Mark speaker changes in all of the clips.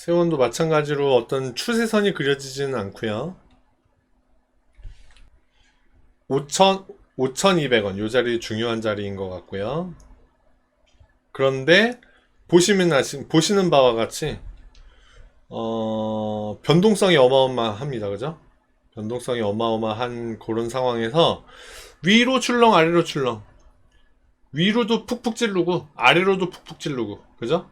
Speaker 1: 세원도 마찬가지로 어떤 추세선이 그려지지는 않고요. 5,200원 요 자리 중요한 자리인 것 같고요. 그런데 보시는 바와 같이 변동성이 어마어마합니다. 그죠? 변동성이 어마어마한 그런 상황에서 위로 출렁 아래로 출렁, 위로도 푹푹 찌르고 아래로도 푹푹 찌르고, 그죠?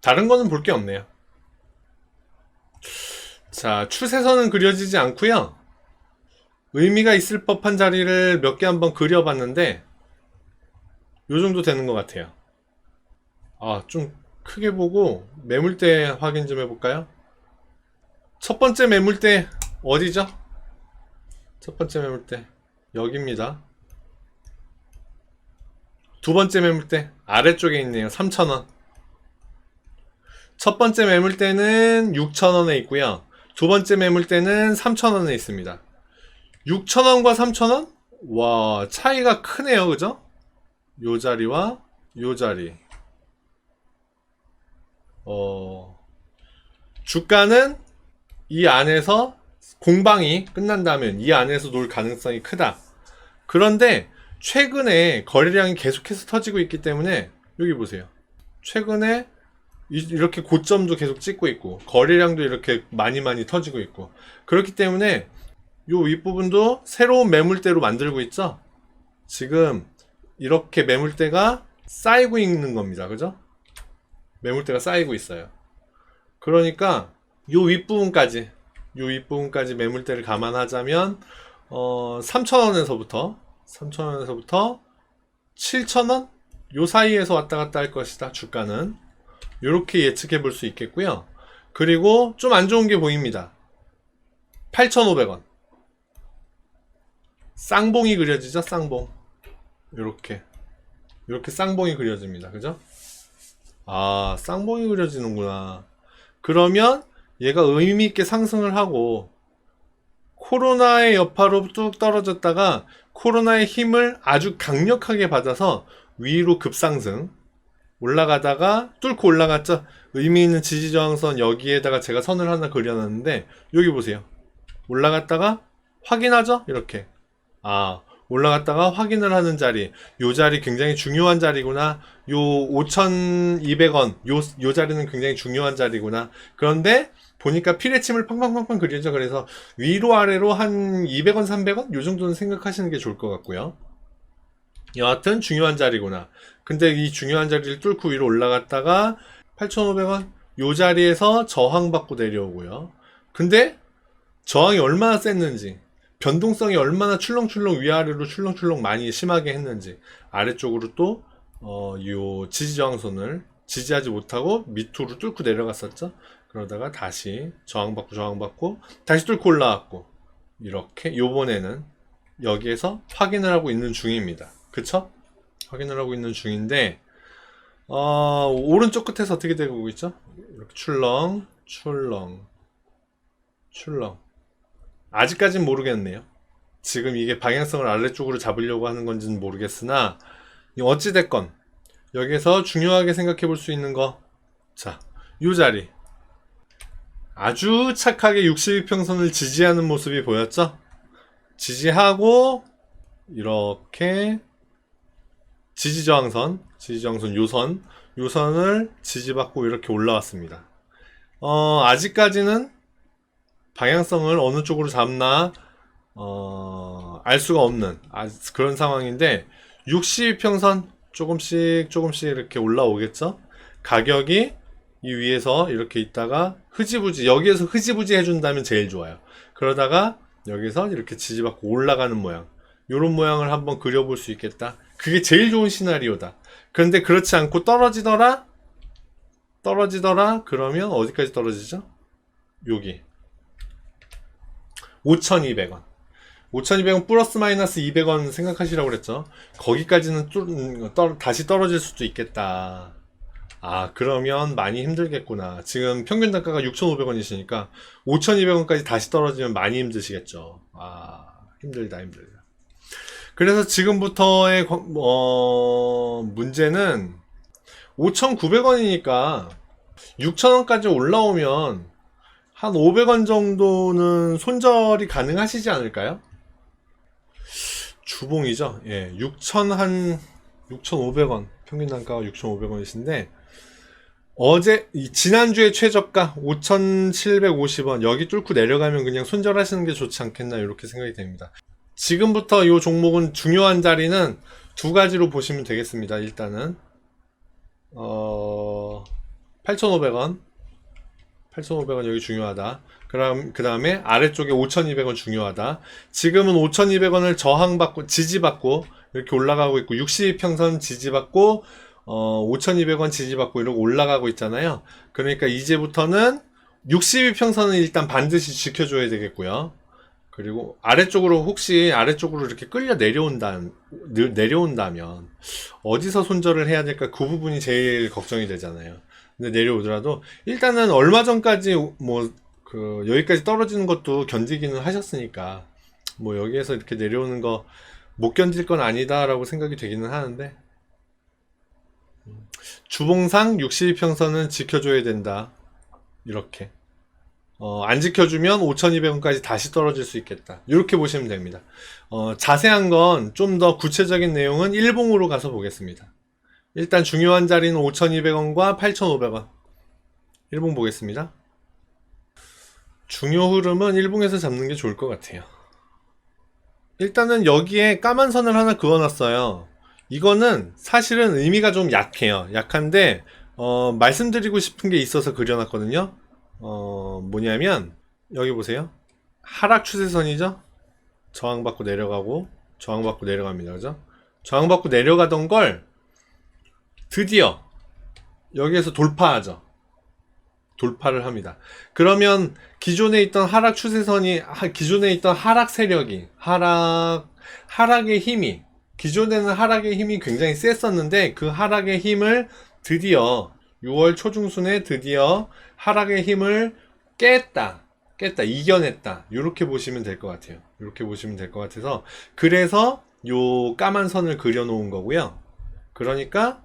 Speaker 1: 다른 거는 볼 게 없네요. 자, 추세선은 그려지지 않고요. 의미가 있을 법한 자리를 몇 개 한번 그려봤는데 요 정도 되는 것 같아요. 좀 크게 보고 매물대 확인 좀 해볼까요? 첫 번째 매물대 어디죠? 첫 번째 매물대 여기입니다. 두 번째 매물대 아래쪽에 있네요. 3,000원. 첫 번째 매물대는 6,000원에 있고요. 두 번째 매물대는 3,000원에 있습니다. 6,000원과 3,000원? 와, 차이가 크네요. 그죠? 요 자리와 요 자리. 주가는 이 안에서 공방이 끝난다면 이 안에서 놀 가능성이 크다. 그런데 최근에 거래량이 계속해서 터지고 있기 때문에 여기 보세요. 최근에 이렇게 고점도 계속 찍고 있고 거래량도 이렇게 많이 터지고 있고 그렇기 때문에 요 윗부분도 새로운 매물대로 만들고 있죠. 지금 이렇게 매물대가 쌓이고 있는 겁니다. 그죠? 매물대가 쌓이고 있어요. 그러니까 요 윗부분까지 매물대를 감안하자면 3,000원에서부터 7,000원 요 사이에서 왔다 갔다 할 것이다. 주가는 이렇게 예측해 볼 수 있겠고요. 그리고 좀 안 좋은 게 보입니다. 8,500원 쌍봉이 그려지죠. 쌍봉 이렇게 쌍봉이 그려집니다. 그죠? 쌍봉이 그려지는구나. 그러면 얘가 의미있게 상승을 하고 코로나의 여파로 뚝 떨어졌다가 코로나의 힘을 아주 강력하게 받아서 위로 급상승 올라가다가 뚫고 올라갔죠. 의미있는 지지저항선 여기에다가 제가 선을 하나 그려놨는데 여기 보세요. 올라갔다가 확인하죠. 이렇게 올라갔다가 확인을 하는 자리, 요 자리 굉장히 중요한 자리구나. 요 5,200원 요 자리는 굉장히 중요한 자리구나. 그런데 보니까 피레침을 팡팡팡팡 그리죠. 그래서 위로 아래로 한 200원 300원 요 정도는 생각하시는 게 좋을 것 같고요. 여하튼 중요한 자리구나. 근데 이 중요한 자리를 뚫고 위로 올라갔다가 8,500원 요 자리에서 저항받고 내려오고요. 근데 저항이 얼마나 셌는지, 변동성이 얼마나 출렁출렁 위아래로 출렁출렁 많이 심하게 했는지, 아래쪽으로 또 요 지지저항선을 지지하지 못하고 밑으로 뚫고 내려갔었죠. 그러다가 다시 저항받고 다시 뚫고 올라왔고, 이렇게 요번에는 여기에서 확인을 하고 있는 중입니다. 그쵸? 확인을 하고 있는 중인데 오른쪽 끝에서 어떻게 되고 있죠? 이렇게 출렁 아직까진 모르겠네요. 지금 이게 방향성을 아래쪽으로 잡으려고 하는 건지는 모르겠으나 어찌됐건 여기서 중요하게 생각해 볼 수 있는 거, 자, 요 자리 아주 착하게 62평선을 지지하는 모습이 보였죠? 지지하고 이렇게 지지저항선 요선을 지지받고 이렇게 올라왔습니다. 아직까지는 방향성을 어느 쪽으로 잡나 알 수가 없는 그런 상황인데 62평선 조금씩 이렇게 올라오겠죠. 가격이 이 위에서 이렇게 있다가 여기에서 흐지부지 해준다면 제일 좋아요. 그러다가 여기서 이렇게 지지받고 올라가는 모양, 요런 모양을 한번 그려볼 수 있겠다. 그게 제일 좋은 시나리오다. 그런데 그렇지 않고 떨어지더라 그러면 어디까지 떨어지죠? 여기 5,200원 플러스 마이너스 200원 생각하시라고 그랬죠. 거기까지는 다시 떨어질 수도 있겠다. 그러면 많이 힘들겠구나. 지금 평균 단가가 6,500원이시니까 5,200원까지 다시 떨어지면 많이 힘드시겠죠. 힘들다. 그래서 지금부터의 문제는 5,900원이니까 6,000원까지 올라오면 한 500원 정도는 손절이 가능하시지 않을까요? 주봉이죠. 예, 6,500원. 평균 단가가 6,500원이신데, 지난주에 최저가 5,750원. 여기 뚫고 내려가면 그냥 손절하시는 게 좋지 않겠나, 이렇게 생각이 됩니다. 지금부터 이 종목은 중요한 자리는 두 가지로 보시면 되겠습니다. 일단은, 8,500원. 8,500원 여기 중요하다. 그 다음에 아래쪽에 5,200원 중요하다. 지금은 5,200원을 저항받고, 지지받고, 이렇게 올라가고 있고, 62평선 지지받고, 5,200원 지지받고 이러고 올라가고 있잖아요. 그러니까 이제부터는 62평선은 일단 반드시 지켜줘야 되겠고요. 그리고 혹시 아래쪽으로 이렇게 끌려 내려온다면, 어디서 손절을 해야 될까? 그 부분이 제일 걱정이 되잖아요. 근데 내려오더라도 일단은 얼마 전까지 여기까지 떨어지는 것도 견디기는 하셨으니까 여기에서 이렇게 내려오는 거 못 견딜 건 아니다라고 생각이 되기는 하는데, 주봉상 62평선은 지켜줘야 된다. 이렇게 안 지켜주면 5,200원까지 다시 떨어질 수 있겠다. 이렇게 보시면 됩니다. 자세한 건 좀 더 구체적인 내용은 일봉으로 가서 보겠습니다. 일단 중요한 자리는 5,200원과 8,500원. 일봉 보겠습니다. 중요 흐름은 일봉에서 잡는 게 좋을 것 같아요. 일단은 여기에 까만 선을 하나 그어놨어요. 이거는 사실은 의미가 좀 약해요. 약한데 말씀드리고 싶은 게 있어서 그려놨거든요. 뭐냐면 여기 보세요. 하락 추세선이죠. 저항받고 내려가고 저항받고 내려갑니다. 그죠? 저항받고 내려가던 걸 드디어 여기에서 돌파하죠. 돌파를 합니다. 그러면 기존에 있던 하락 추세선이, 기존에 있던 하락 세력이, 하락의 힘이, 기존에는 하락의 힘이 굉장히 셌었는데 그 하락의 힘을 드디어 6월 초중순에 드디어 하락의 힘을 깼다, 이겨냈다. 이렇게 보시면 될 것 같아요. 이렇게 보시면 될 것 같아서, 그래서 요 까만 선을 그려놓은 거고요. 그러니까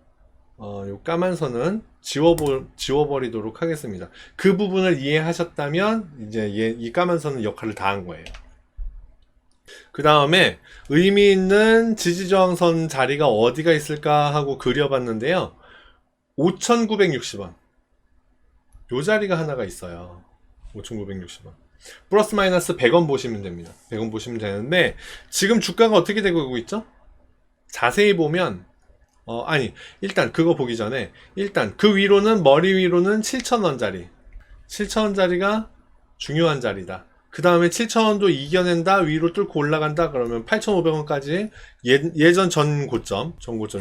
Speaker 1: 요 까만 선은 지워버리도록 하겠습니다. 그 부분을 이해하셨다면 이제 이 까만 선은 역할을 다 한 거예요. 그 다음에 의미 있는 지지저항선 자리가 어디가 있을까 하고 그려봤는데요. 5,960원. 요 자리가 하나가 있어요. 5,960원. 플러스 마이너스 100원 보시면 됩니다. 100원 보시면 되는데 지금 주가가 어떻게 되고 있죠? 자세히 보면 일단 그거 보기 전에 일단 그 위로는, 머리 위로는 7,000원짜리 7,000원짜리가 중요한 자리다. 그 다음에 7,000원도 이겨낸다, 위로 뚫고 올라간다 그러면 8,500원까지 예전 전 고점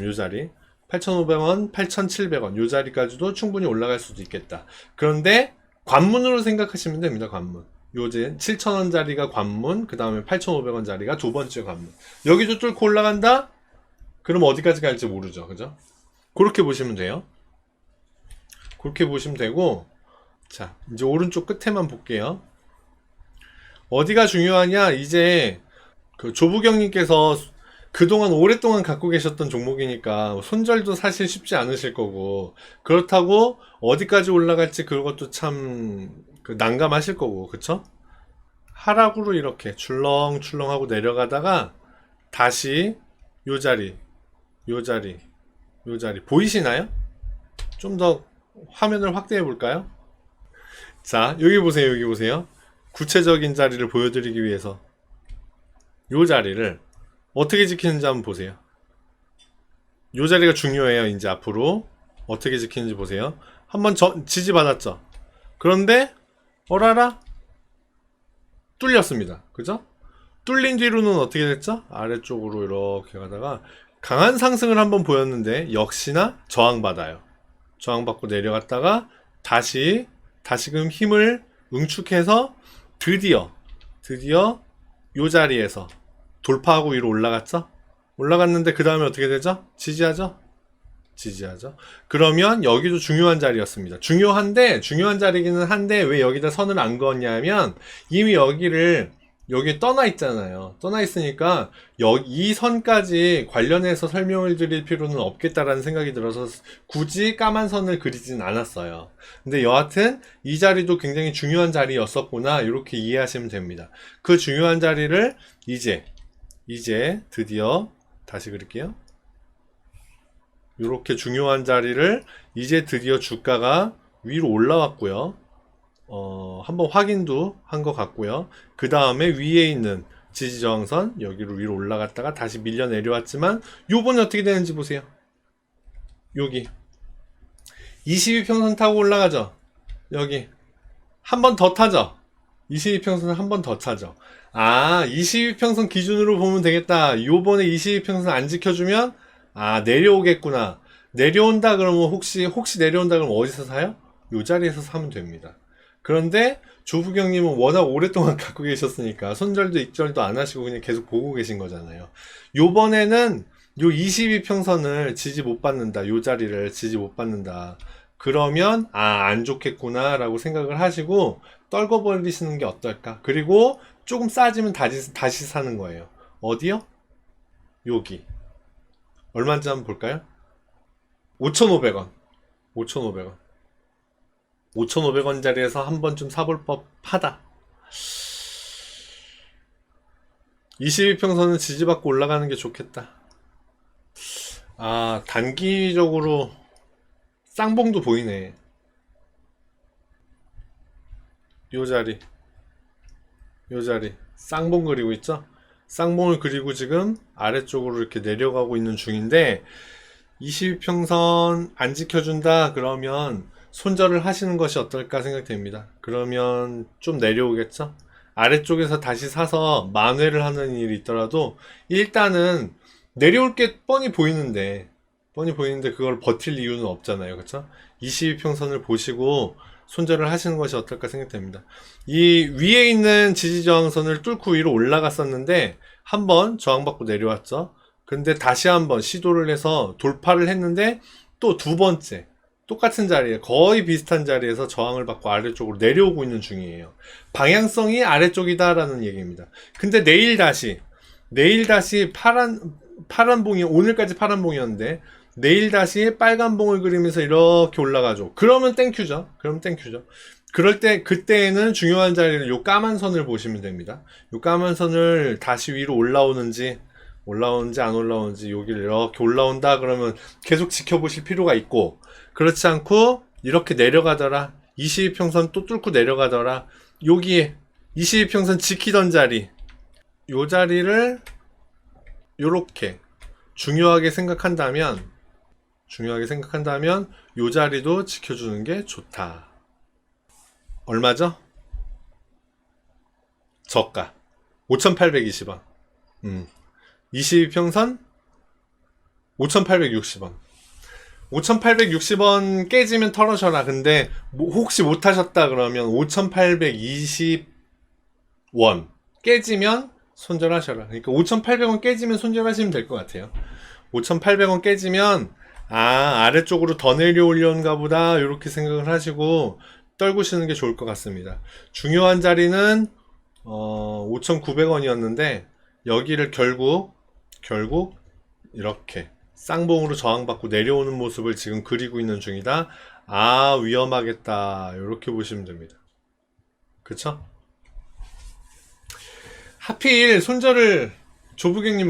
Speaker 1: 요 자리 8,500원, 8,700원 요 자리까지도 충분히 올라갈 수도 있겠다. 그런데 관문으로 생각하시면 됩니다. 관문. 요즘 7,000원짜리가 관문, 그 다음에 8,500원짜리가 두 번째 관문. 여기도 뚫고 올라간다? 그럼 어디까지 갈지 모르죠. 그죠? 그렇게 보시면 돼요. 그렇게 보시면 되고, 자, 이제 오른쪽 끝에만 볼게요. 어디가 중요하냐? 이제 그 조부경님께서 그동안 오랫동안 갖고 계셨던 종목이니까 손절도 사실 쉽지 않으실 거고, 그렇다고 어디까지 올라갈지 그것도 참 난감하실 거고, 그쵸? 하락으로 이렇게 출렁출렁하고 내려가다가 다시 요 자리 보이시나요? 좀 더 화면을 확대해 볼까요? 자, 여기 보세요. 구체적인 자리를 보여드리기 위해서 요 자리를 어떻게 지키는지 한번 보세요. 요 자리가 중요해요. 이제 앞으로 어떻게 지키는지 보세요. 한번 지지받았죠. 그런데 어라라 뚫렸습니다. 그죠? 뚫린 뒤로는 어떻게 됐죠? 아래쪽으로 이렇게 가다가 강한 상승을 한번 보였는데 역시나 저항받아요. 저항받고 내려갔다가 다시금 힘을 응축해서 드디어 요 자리에서 돌파하고 위로 올라갔죠? 올라갔는데 그 다음에 어떻게 되죠? 지지하죠? 그러면 여기도 중요한 자리였습니다. 중요한 자리기는 한데 왜 여기다 선을 안 그었냐면 이미 여기를 여기 떠나 있잖아요. 떠나 있으니까 이 선까지 관련해서 설명을 드릴 필요는 없겠다라는 생각이 들어서 굳이 까만 선을 그리진 않았어요. 근데 여하튼 이 자리도 굉장히 중요한 자리였었구나, 이렇게 이해하시면 됩니다. 그 중요한 자리를 이제 드디어 다시 그릴게요. 이렇게 중요한 자리를 이제 드디어 주가가 위로 올라왔고요. 한번 확인도 한 것 같고요. 그 다음에 위에 있는 지지저항선 여기로 위로 올라갔다가 다시 밀려 내려왔지만 요번에 어떻게 되는지 보세요. 여기 22평선 타고 올라가죠. 여기 한 번 더 타죠. 22평선을 한 번 더 타죠. 22평선 기준으로 보면 되겠다. 요번에 22평선 안 지켜주면 내려오겠구나. 내려온다 그러면 혹시 내려온다 그러면 어디서 사요? 요 자리에서 사면 됩니다. 그런데 조부경님은 워낙 오랫동안 갖고 계셨으니까 손절도 익절도 안 하시고 그냥 계속 보고 계신 거잖아요. 요번에는 요 22평선을 지지 못 받는다. 요 자리를 지지 못 받는다. 그러면 안 좋겠구나 라고 생각을 하시고 떨궈 버리시는 게 어떨까. 그리고 조금 싸지면 다시 사는 거예요. 어디요? 여기 얼마인지 한번 볼까요? 5,500원 5,500원 5,500원짜리에서 한 번쯤 사볼 법하다. 22평선은 지지받고 올라가는 게 좋겠다. 단기적으로 쌍봉도 보이네. 요 자리 쌍봉 그리고 있죠? 쌍봉을 그리고 지금 아래쪽으로 이렇게 내려가고 있는 중인데 22평선 안 지켜준다 그러면 손절을 하시는 것이 어떨까 생각됩니다. 그러면 좀 내려오겠죠? 아래쪽에서 다시 사서 만회를 하는 일이 있더라도 일단은 내려올 게 뻔히 보이는데 그걸 버틸 이유는 없잖아요. 그쵸? 22평선을 보시고 손절을 하시는 것이 어떨까 생각됩니다. 이 위에 있는 지지저항선을 뚫고 위로 올라갔었는데 한번 저항받고 내려왔죠. 근데 다시 한번 시도를 해서 돌파를 했는데 또 두 번째 똑같은 자리에 거의 비슷한 자리에서 저항을 받고 아래쪽으로 내려오고 있는 중이에요. 방향성이 아래쪽이다라는 얘기입니다. 근데 내일 다시 파란 봉이 오늘까지 파란 봉이었는데 내일 다시 빨간 봉을 그리면서 이렇게 올라가죠. 그러면 땡큐죠. 그때에는 중요한 자리를 요 까만 선을 보시면 됩니다. 요 까만 선을 다시 위로 올라오는지 안 올라오는지 여기를 이렇게 올라온다 그러면 계속 지켜보실 필요가 있고, 그렇지 않고 이렇게 내려가더라 22평선 또 뚫고 내려가더라 여기에 22평선 지키던 자리 요 자리를 요렇게 중요하게 생각한다면 요 자리도 지켜주는 게 좋다. 얼마죠? 저가 5,820원 22평선 5,860원 5,860원 깨지면 털어셔라. 근데 혹시 못하셨다 그러면 5,820원 깨지면 손절하셔라. 그러니까 5,800원 깨지면 손절하시면 될 것 같아요. 5,800원 깨지면 아래쪽으로 더 내려올려는가 보다 이렇게 생각을 하시고 떨구시는 게 좋을 것 같습니다. 중요한 자리는 5,900원이었는데 여기를 결국 이렇게 쌍봉으로 저항받고 내려오는 모습을 지금 그리고 있는 중이다. 위험하겠다. 이렇게 보시면 됩니다. 그쵸? 하필 손절을 조부경님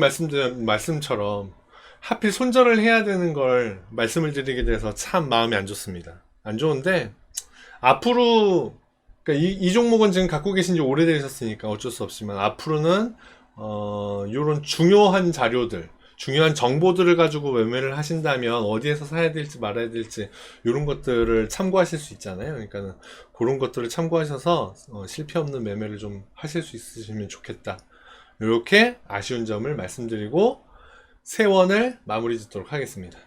Speaker 1: 말씀처럼 하필 손절을 해야 되는 걸 말씀을 드리게 돼서 참 마음이 안 좋습니다. 안 좋은데 앞으로 그러니까 이 종목은 지금 갖고 계신 지 오래되셨으니까 어쩔 수 없지만 앞으로는 이런 중요한 자료들, 중요한 정보들을 가지고 매매를 하신다면 어디에서 사야 될지 말아야 될지 이런 것들을 참고하실 수 있잖아요. 그러니까는 그런 것들을 참고하셔서 실패 없는 매매를 좀 하실 수 있으시면 좋겠다. 이렇게 아쉬운 점을 말씀드리고 세원을 마무리 짓도록 하겠습니다.